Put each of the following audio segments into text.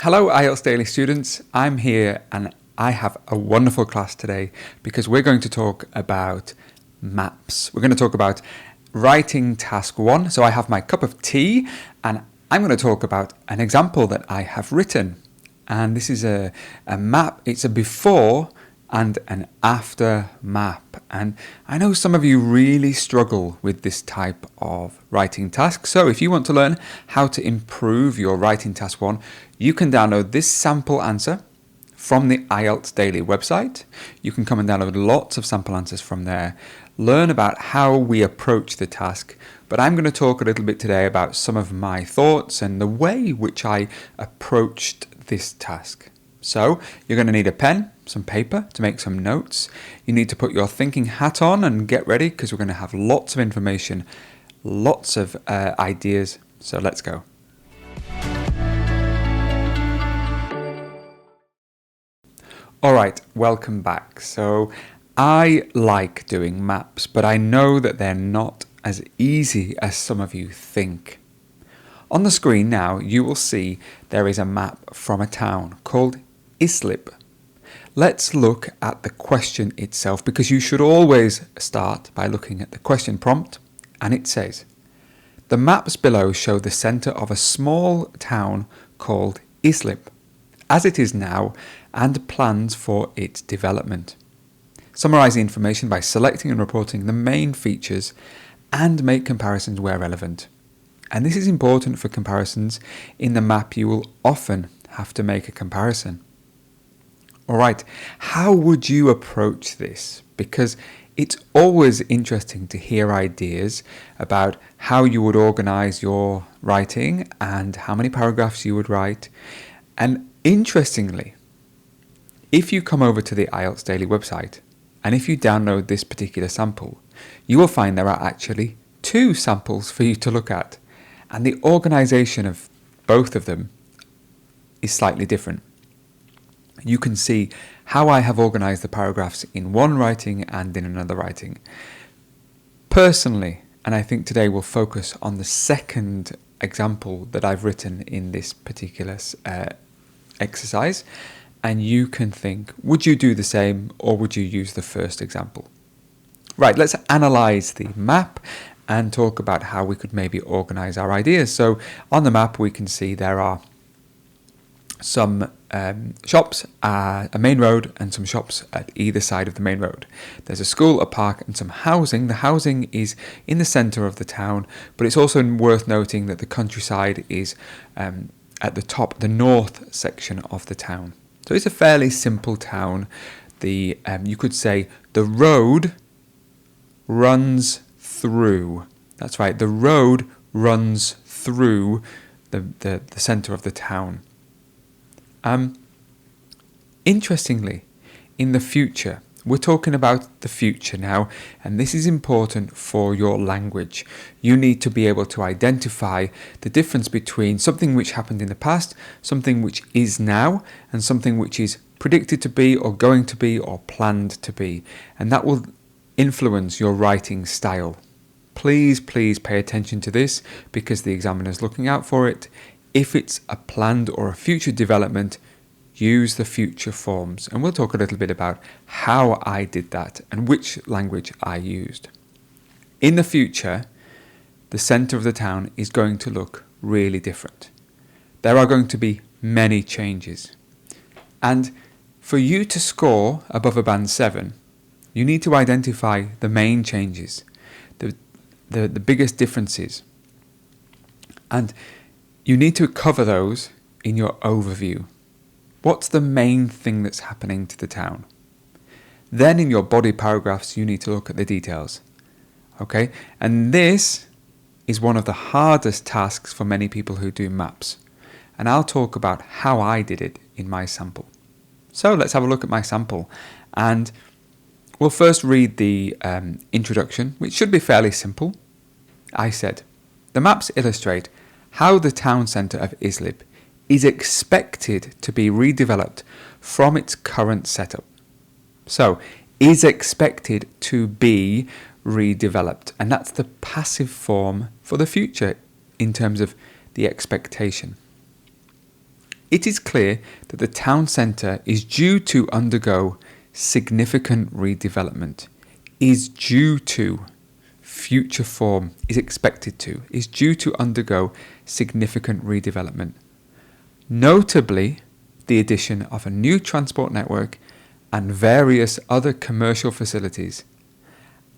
Hello IELTS Daily students, I'm here and I have a wonderful class today because we're going to talk about maps. We're going to talk about writing task 1. So I have my cup of tea and I'm going to talk about an example that I have written. And this is a map. It's a before and an after map. And I know some of you really struggle with this type of writing task. So if you want to learn how to improve your writing task 1, you can download this sample answer from the IELTS Daily website. You can come and download lots of sample answers from there. Learn about how we approach the task. But I'm going to talk a little bit today about some of my thoughts and the way which I approached this task. So you're going to need a pen, some paper to make some notes. You need to put your thinking hat on and get ready because we're going to have lots of information, lots of ideas. So let's go. Alright, welcome back. So I like doing maps, but I know that they're not as easy as some of you think. On the screen now, you will see there is a map from a town called ISLIP. Let's look at the question itself because you should always start by looking at the question prompt, and it says, the maps below show the centre of a small town called ISLIP, as it is now, and plans for its development. Summarise the information by selecting and reporting the main features and make comparisons where relevant. And this is important for comparisons. In the map, you will often have to make a comparison. Alright, how would you approach this? Because it's always interesting to hear ideas about how you would organise your writing and how many paragraphs you would write. And interestingly, if you come over to the IELTS Daily website and if you download this particular sample, you will find there are actually 2 samples for you to look at. And the organisation of both of them is slightly different. You can see how I have organised the paragraphs in one writing and in another writing. Personally, and I think today we'll focus on the second example that I've written in this particular exercise, and you can think, would you do the same or would you use the first example? Right, let's analyse the map and talk about how we could maybe organise our ideas. So on the map we can see there are some shops, a main road and some shops at either side of the main road. There's a school, a park and some housing. The housing is in the centre of the town, but it's also worth noting that the countryside is at the top, the north section of the town. So it's a fairly simple town. You could say the road runs through. That's right, the road runs through the centre of the town. Interestingly, in the future, we're talking about the future now, and this is important for your language. You need to be able to identify the difference between something which happened in the past, something which is now, and something which is predicted to be or going to be or planned to be. And that will influence your writing style. Please pay attention to this because the examiner is looking out for it. If it's a planned or a future development, use the future forms, and we'll talk a little bit about how I did that and which language I used. In the future, the centre of the town is going to look really different. There are going to be many changes, and for you to score above a band 7, you need to identify the main changes, the biggest differences, and you need to cover those in your overview. What's the main thing that's happening to the town? Then in your body paragraphs, you need to look at the details. Okay? And this is one of the hardest tasks for many people who do maps. And I'll talk about how I did it in my sample. So let's have a look at my sample. And we'll first read the introduction, which should be fairly simple. I said, the maps illustrate how the town centre of ISLIP is expected to be redeveloped from its current setup. So, is expected to be redeveloped, and that's the passive form for the future in terms of the expectation. It is clear that the town centre is due to undergo significant redevelopment. Is due to, future form, is expected to, is due to undergo significant redevelopment. Notably, the addition of a new transport network and various other commercial facilities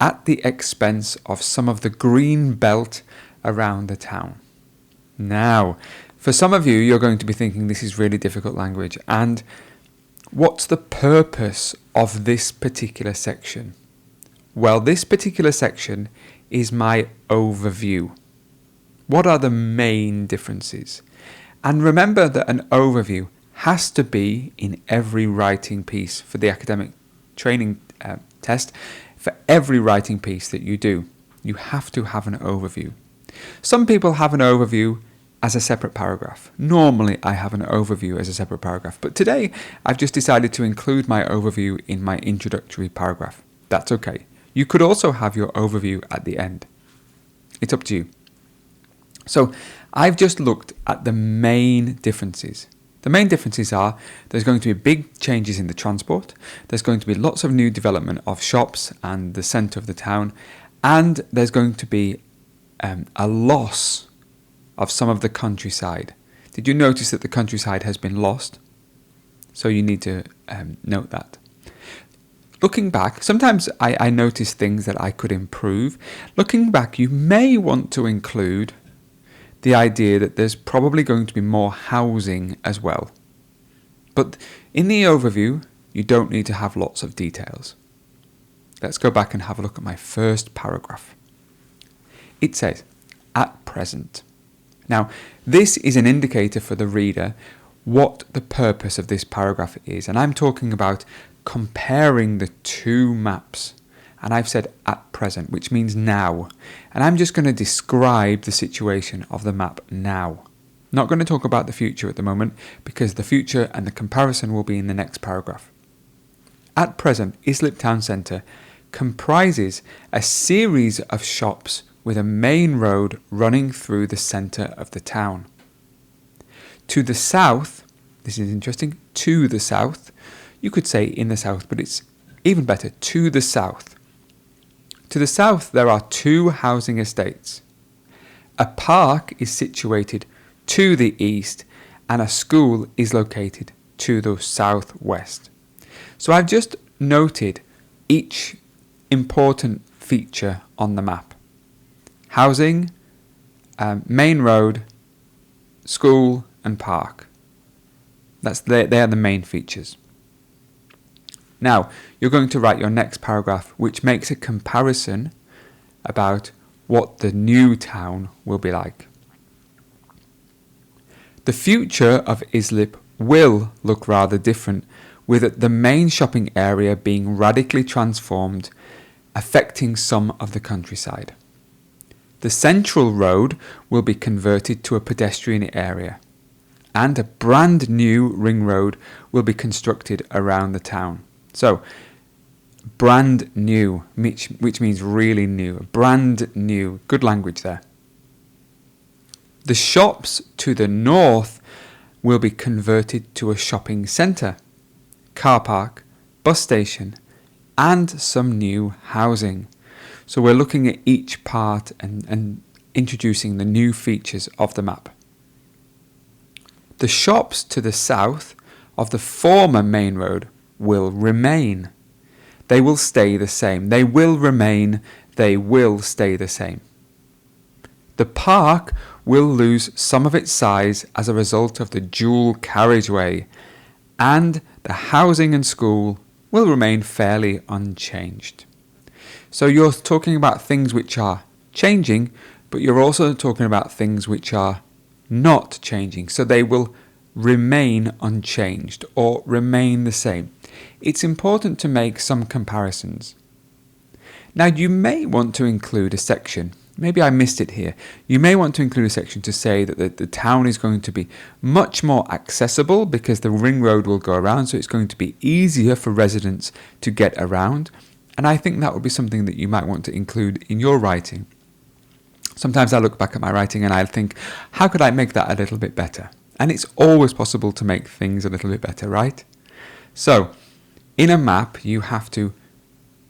at the expense of some of the green belt around the town. Now, for some of you, you're going to be thinking this is really difficult language, and what's the purpose of this particular section? Well, this particular section is my overview. What are the main differences? And remember that an overview has to be in every writing piece for the academic training test. For every writing piece that you do, you have to have an overview. Some people have an overview as a separate paragraph. Normally I have an overview as a separate paragraph, but today I've just decided to include my overview in my introductory paragraph. That's okay. You could also have your overview at the end. It's up to you. So I've just looked at the main differences. The main differences are there's going to be big changes in the transport, there's going to be lots of new development of shops and the centre of the town, and there's going to be a loss of some of the countryside. Did you notice that the countryside has been lost? So you need to note that. Looking back, sometimes I notice things that I could improve. Looking back, you may want to include the idea that there's probably going to be more housing as well. But in the overview, you don't need to have lots of details. Let's go back and have a look at my first paragraph. It says, at present. Now, this is an indicator for the reader what the purpose of this paragraph is. And I'm talking about comparing the two maps. And I've said at present, which means now. And I'm just going to describe the situation of the map now. Not going to talk about the future at the moment, because the future and the comparison will be in the next paragraph. At present, ISLIP Town Centre comprises a series of shops with a main road running through the centre of the town. To the south, this is interesting, to the south, you could say in the south, but it's even better, to the south. To the south, there are two housing estates. A park is situated to the east, and a school is located to the southwest. So I've just noted each important feature on the map. Housing, main road, school and park. They are the main features. Now, you're going to write your next paragraph, which makes a comparison about what the new town will be like. The future of ISLIP will look rather different, with the main shopping area being radically transformed, affecting some of the countryside. The central road will be converted to a pedestrian area, and a brand new ring road will be constructed around the town. So, brand new, which means really new. Brand new. Good language there. The shops to the north will be converted to a shopping centre, car park, bus station, and some new housing. So we're looking at each part and introducing the new features of the map. The shops to the south of the former main road will remain. They will stay the same. They will remain. They will stay the same. The park will lose some of its size as a result of the dual carriageway, and the housing and school will remain fairly unchanged. So you're talking about things which are changing, but you're also talking about things which are not changing. So they will remain unchanged or remain the same. It's important to make some comparisons. Now you may want to include a section. Maybe I missed it here. You may want to include a section to say that the town is going to be much more accessible because the ring road will go around, so it's going to be easier for residents to get around. And I think that would be something that you might want to include in your writing. Sometimes I look back at my writing and I think, how could I make that a little bit better? And it's always possible to make things a little bit better, right? So, in a map, you have to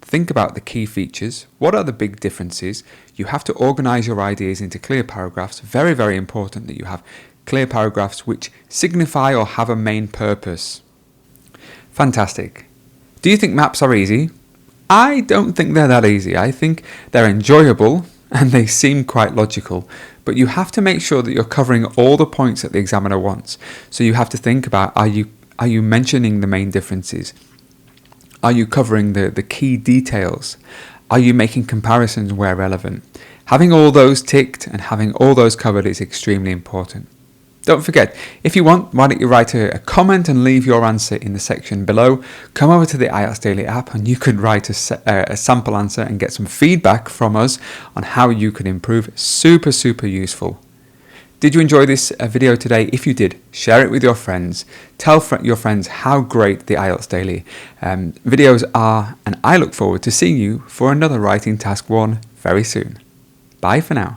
think about the key features. What are the big differences? You have to organize your ideas into clear paragraphs. Very, very important that you have clear paragraphs which signify or have a main purpose. Fantastic. Do you think maps are easy? I don't think they're that easy. I think they're enjoyable and they seem quite logical, but you have to make sure that you're covering all the points that the examiner wants. So you have to think about, are you mentioning the main differences? Are you covering the key details? Are you making comparisons where relevant? Having all those ticked and having all those covered is extremely important. Don't forget, if you want, why don't you write a comment and leave your answer in the section below. Come over to the IELTS Daily app and you can write a sample answer and get some feedback from us on how you can improve. Super, super useful. Did you enjoy this video today? If you did, share it with your friends. Tell your friends how great the IELTS Daily videos are, and I look forward to seeing you for another Writing Task 1 very soon. Bye for now.